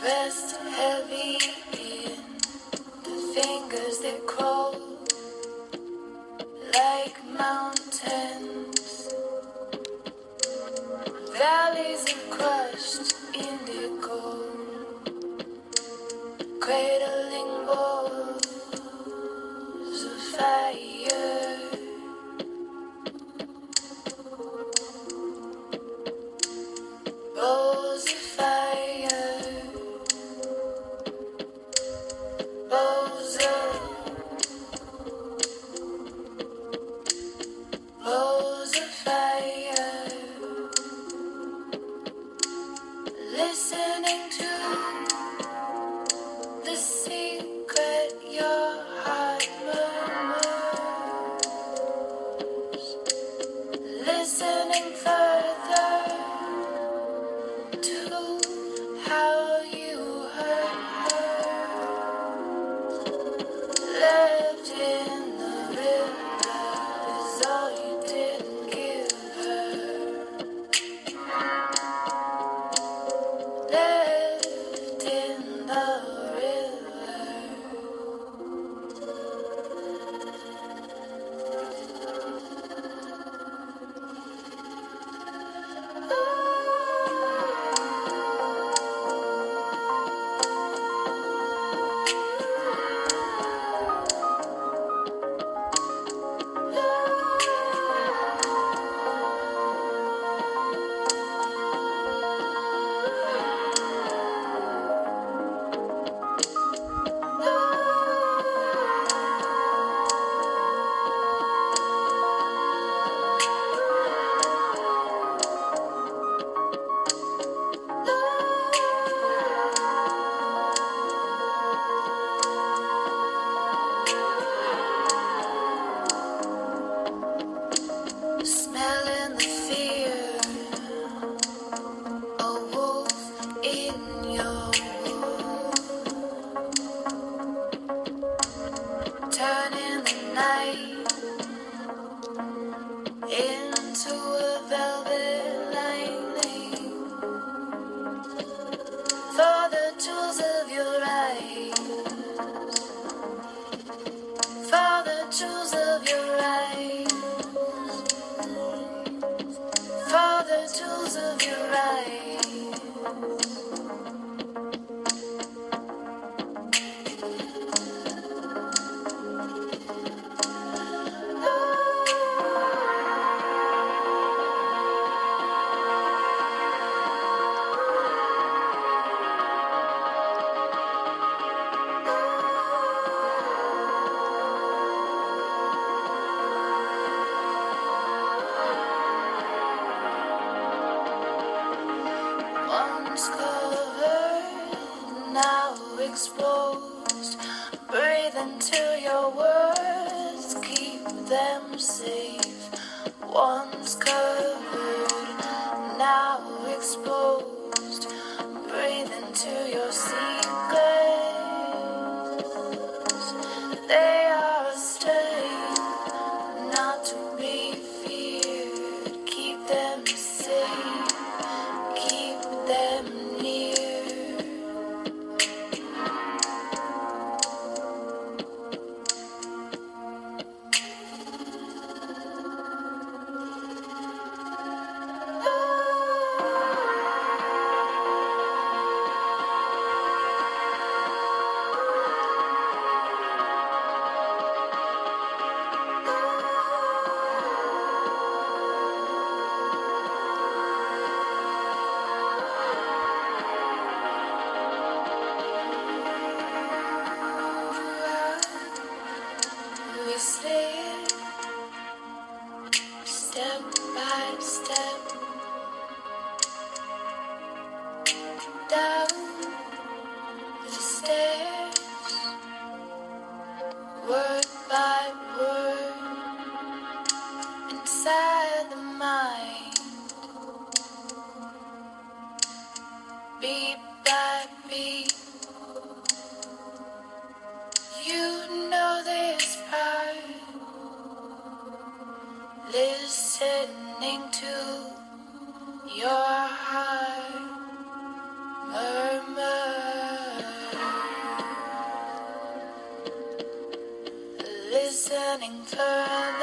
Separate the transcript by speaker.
Speaker 1: Rest heavy in the fingers that crawl like mountains, valleys of crushed indigo, cradling walls of fire. Bowls of fire, bowls of fire, listening to the secret your heart murmurs, listening further to how you hurt her, left in the river is all you didn't give her, left in the river. Smelling the fear, a wolf in your wound, turning the night into a velvet lining for the tools of your eyes, for the tools of your eyes, for the tools of your eyes. Once covered, now exposed. Breathe into your words, keep them safe. Once covered, now exposed. Breathe into your secrets. They are a state, not to be feared. Keep them safe. Keep them near. We slid step by step down the stairs, word by word, inside the mind, beat by beat. You know this part, listening to your heart murmur. around